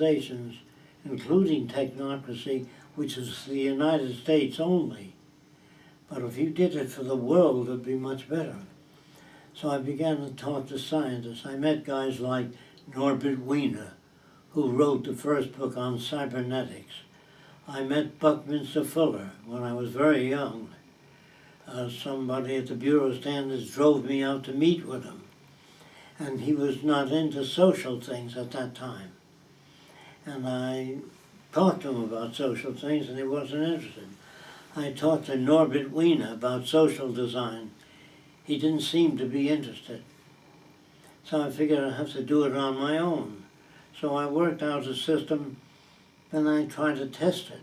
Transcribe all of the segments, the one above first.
organizations, including technocracy, which is the United States only. But if you did it for the world, it'd be much better. So I began to talk to scientists. I met guys like Norbert Wiener, who wrote the first book on cybernetics. I met Buckminster Fuller when I was very young. Somebody at the Bureau of Standards drove me out to meet with him. And he was not into social things at that time. And I talked to him about social things and he wasn't interested. I talked to Norbert Wiener about social design. He didn't seem to be interested. So I figured I'd have to do it on my own. So I worked out a system, then I tried to test it.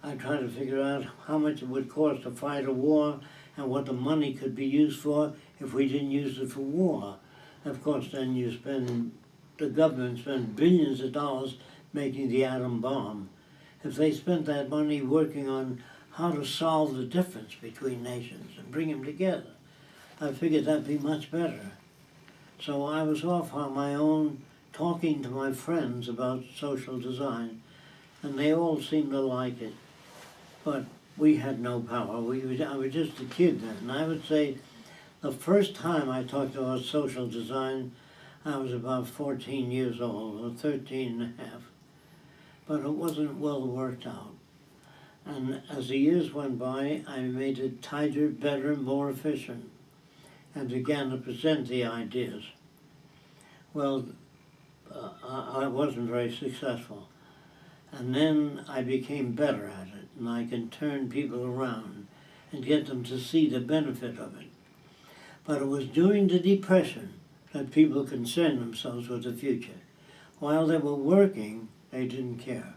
I tried to figure out how much it would cost to fight a war and what the money could be used for if we didn't use it for war. Of course, then the government spent billions of dollars making the atom bomb. If they spent that money working on how to solve the difference between nations and bring them together, I figured that'd be much better. So I was off on my own, talking to my friends about social design, and they all seemed to like it. But we had no power. I was just a kid then. And I would say the first time I talked about social design, I was about 14 years old, or 13 and a half. But it wasn't well worked out. And as the years went by, I made it tighter, better, more efficient, and began to present the ideas. Well, I wasn't very successful. And then I became better at it, and I can turn people around and get them to see the benefit of it. But it was during the Depression that people concerned themselves with the future. While they were working, they didn't care.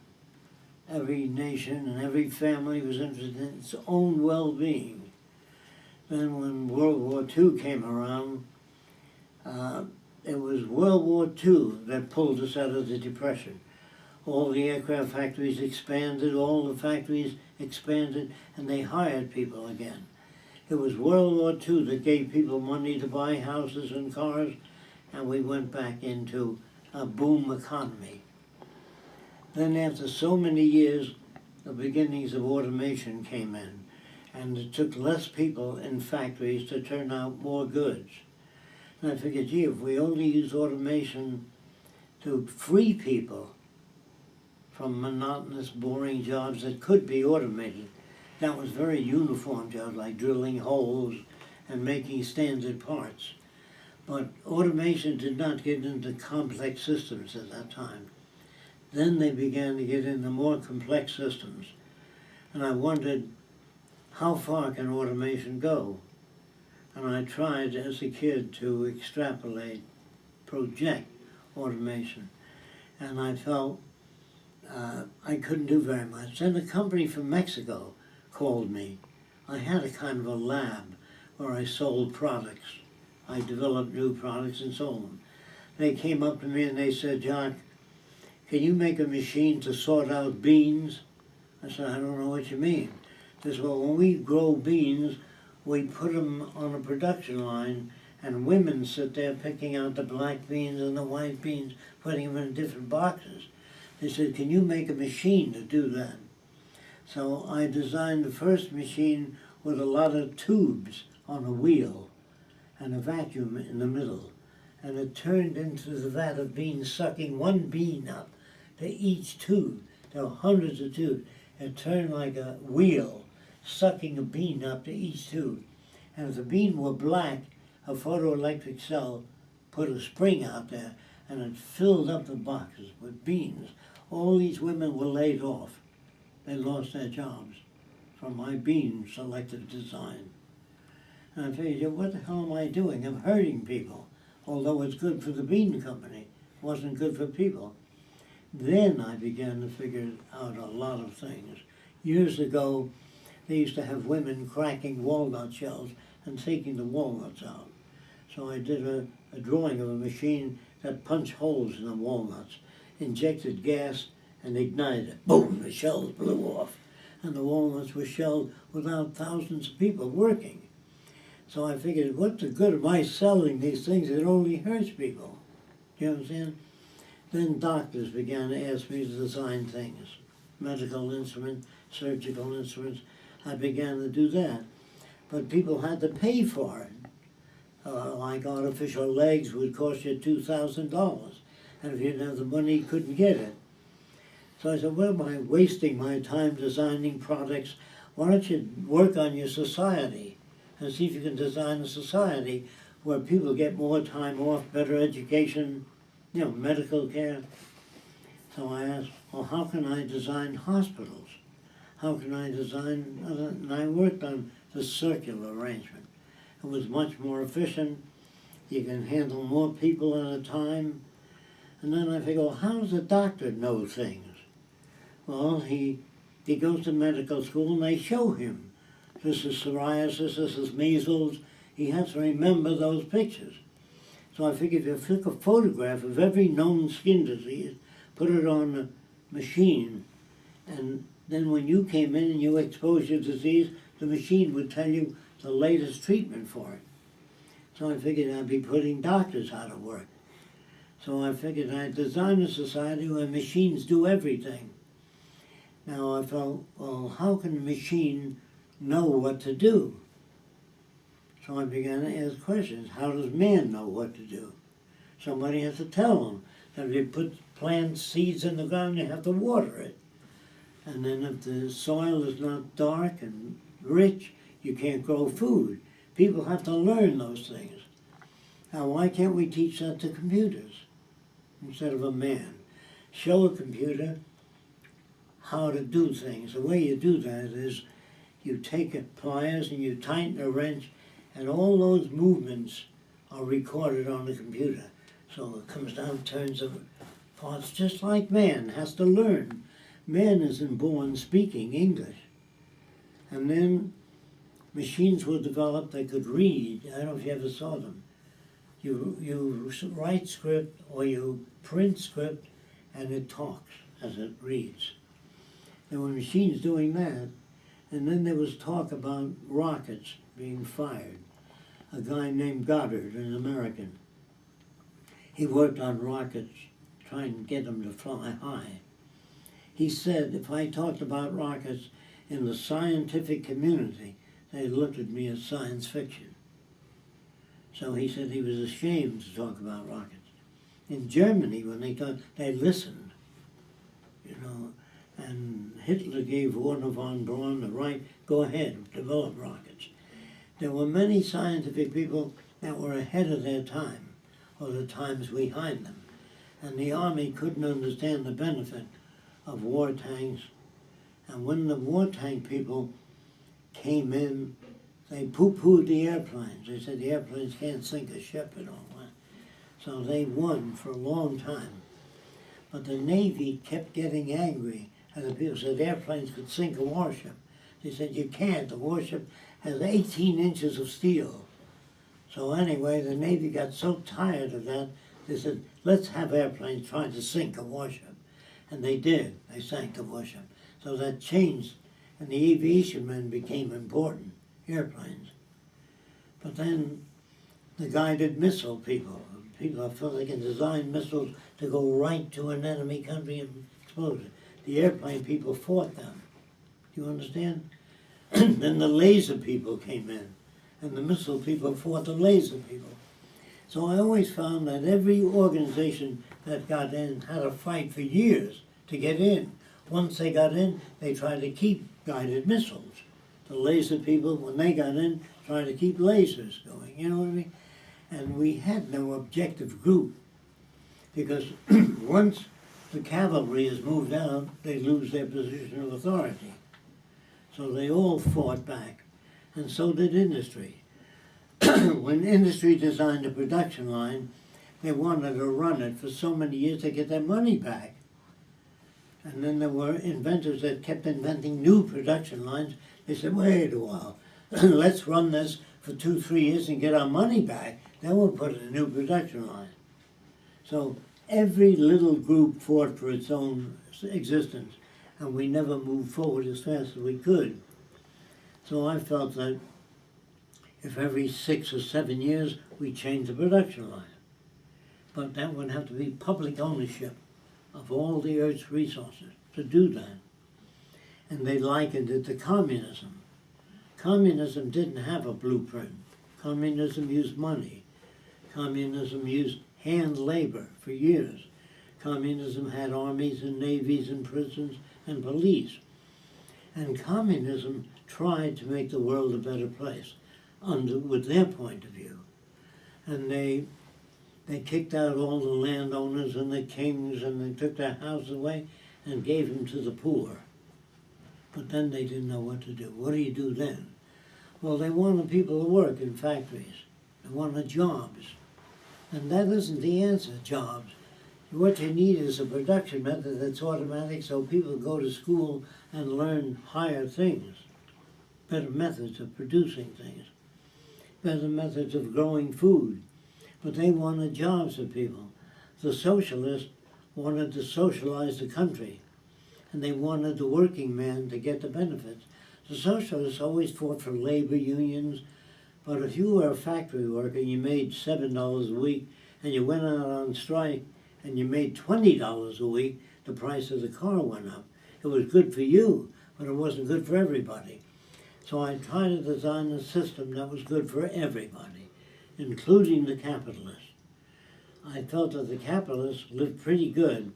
Every nation and every family was interested in its own well-being. Then when World War II came around, it was World War II that pulled us out of the Depression. All the aircraft factories expanded, all the factories expanded, and they hired people again. It was World War II that gave people money to buy houses and cars, and we went back into a boom economy. Then after so many years, the beginnings of automation came in, and it took less people in factories to turn out more goods. And I figured, gee, if we only use automation to free people from monotonous, boring jobs that could be automated. That was very uniform jobs like drilling holes and making standard parts. But automation did not get into complex systems at that time. Then they began to get into more complex systems. And I wondered, how far can automation go? And I tried as a kid to extrapolate, project automation. And I felt I couldn't do very much. Then a company from Mexico called me. I had a kind of a lab where I sold products. I developed new products and sold them. They came up to me and they said, Jacque, can you make a machine to sort out beans? I said, I don't know what you mean. They said, well, when we grow beans, we put them on a production line and women sit there picking out the black beans and the white beans, putting them in different boxes. They said, can you make a machine to do that? So I designed the first machine with a lot of tubes on a wheel and a vacuum in the middle. And it turned into the vat of beans, sucking one bean up to each tube. There were hundreds of tubes. It turned like a wheel, sucking a bean up to each tube. And if the bean were black, a photoelectric cell put a spring out there and it filled up the boxes with beans. All these women were laid off. They lost their jobs from my bean selective design. And I figured, what the hell am I doing? I'm hurting people. Although it's good for the bean company, it wasn't good for people. Then I began to figure out a lot of things. Years ago, they used to have women cracking walnut shells and taking the walnuts out. So I did a drawing of a machine that punched holes in the walnuts, injected gas, and ignited it. Boom, the shells blew off. And the walnuts were shelled without thousands of people working. So I figured, what's the good of my selling these things? It only hurts people. Do you understand? Then doctors began to ask me to design things, medical instruments, surgical instruments. I began to do that. But people had to pay for it. Like artificial legs would cost you $2,000. And if you didn't have the money, you couldn't get it. So I said, well, am I wasting my time designing products? Why don't you work on your society and see if you can design a society where people get more time off, better education, medical care. So I asked, well, how can I design hospitals? How can I design, and I worked on the circular arrangement. It was much more efficient. You can handle more people at a time. And then I figured, well, how does a doctor know things? Well, he goes to medical school and they show him. This is psoriasis, this is measles. He has to remember those pictures. So I figured if you took a photograph of every known skin disease, put it on a machine, and then when you came in and you exposed your disease, the machine would tell you the latest treatment for it. So I figured I'd be putting doctors out of work. So I figured I'd design a society where machines do everything. Now I felt, well, how can a machine know what to do? So I began to ask questions. How does man know what to do? Somebody has to tell him that if you put plant seeds in the ground, you have to water it. And then if the soil is not dark and rich, you can't grow food. People have to learn those things. Now, why can't we teach that to computers instead of a man? Show a computer how to do things. The way you do that is you take pliers and you tighten a wrench, and all those movements are recorded on the computer. So it comes down, turns the parts just like man has to learn. Man isn't born speaking English. And then machines were developed that could read. I don't know if you ever saw them. You write script or you print script and it talks as it reads. There were machines doing that. And then there was talk about rockets being fired. A guy named Goddard, an American, he worked on rockets, trying to get them to fly high. He said if I talked about rockets in the scientific community, they looked at me as science fiction. So he said he was ashamed to talk about rockets. In Germany, when they talked, they listened, and Hitler gave Werner von Braun the right, go ahead, develop rockets. There were many scientific people that were ahead of their time, or the times behind them. And the Army couldn't understand the benefit of war tanks. And when the war tank people came in, they poo-pooed the airplanes. They said the airplanes can't sink a ship and all that. So they won for a long time. But the Navy kept getting angry, and the people said airplanes could sink a warship. They said, you can't. The warship has 18 inches of steel. So anyway, the Navy got so tired of that, they said, let's have airplanes trying to sink a warship. And they did. They sank the warship. So that changed, and the aviation men became important, airplanes. But then the guided missile people felt they can design missiles to go right to an enemy country and explode it. The airplane people fought them. Do you understand? Then the laser people came in, and the missile people fought the laser people. So I always found that every organization that got in had to fight for years to get in. Once they got in, they tried to keep guided missiles. The laser people, when they got in, tried to keep lasers going, you know what I mean? And we had no objective group, because once the cavalry is moved out, they lose their position of authority. So they all fought back, and so did industry. When industry designed a production line, they wanted to run it for so many years to get their money back. And then there were inventors that kept inventing new production lines. They said, wait a while, let's run this for 2-3 years and get our money back, then we'll put in a new production line. So every little group fought for its own existence, and we never moved forward as fast as we could. So I felt that if every 6 or 7 years we changed the production line, but that would have to be public ownership. of all the Earth's resources to do that. And they likened it to communism. Communism didn't have a blueprint. Communism used money. Communism used hand labor for years. Communism had armies and navies and prisons and police. And communism tried to make the world a better place with their point of view. And they kicked out all the landowners and the kings, and they took their houses away and gave them to the poor. But then they didn't know what to do. What do you do then? Well, they wanted people to work in factories. They wanted jobs. And that isn't the answer, jobs. What you need is a production method that's automatic so people go to school and learn higher things, better methods of producing things, better methods of growing food. But they wanted jobs for people. The socialists wanted to socialize the country, and they wanted the working man to get the benefits. The socialists always fought for labor unions, but if you were a factory worker and you made $7 a week, and you went out on strike and you made $20 a week, the price of the car went up. It was good for you, but it wasn't good for everybody. So I tried to design a system that was good for everybody, including the capitalists. I felt that the capitalists lived pretty good,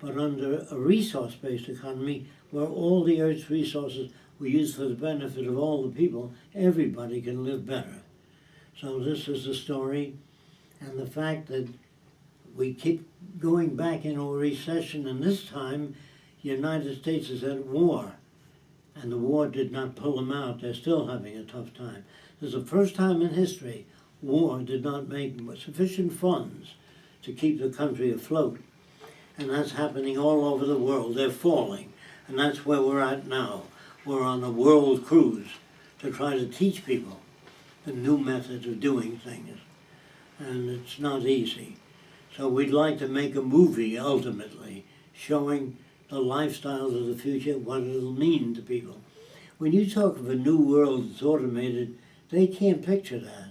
but under a resource-based economy where all the Earth's resources were used for the benefit of all the people, everybody can live better. So this is the story, and the fact that we keep going back into a recession, and this time the United States is at war, and the war did not pull them out. They're still having a tough time. This is the first time in history war did not make sufficient funds to keep the country afloat. And that's happening all over the world. They're falling. And that's where we're at now. We're on a world cruise to try to teach people the new methods of doing things. And it's not easy. So we'd like to make a movie, ultimately, showing the lifestyles of the future, what it'll mean to people. When you talk of a new world that's automated, they can't picture that.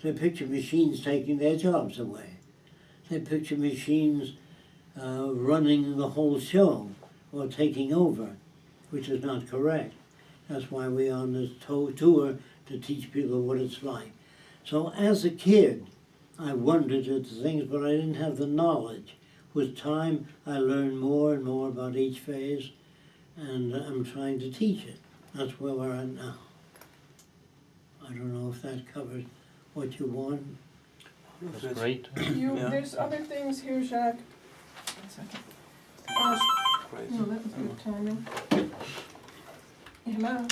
They picture machines taking their jobs away. They picture machines running the whole show or taking over, which is not correct. That's why we're on this tour to teach people what it's like. So as a kid, I wondered at the things, but I didn't have the knowledge. With time, I learned more and more about each phase, and I'm trying to teach it. That's where we're at now. I don't know if that covers what you want. That's great. There's other things here, Jacque. 1 second. Great. No, that was good timing. Hello.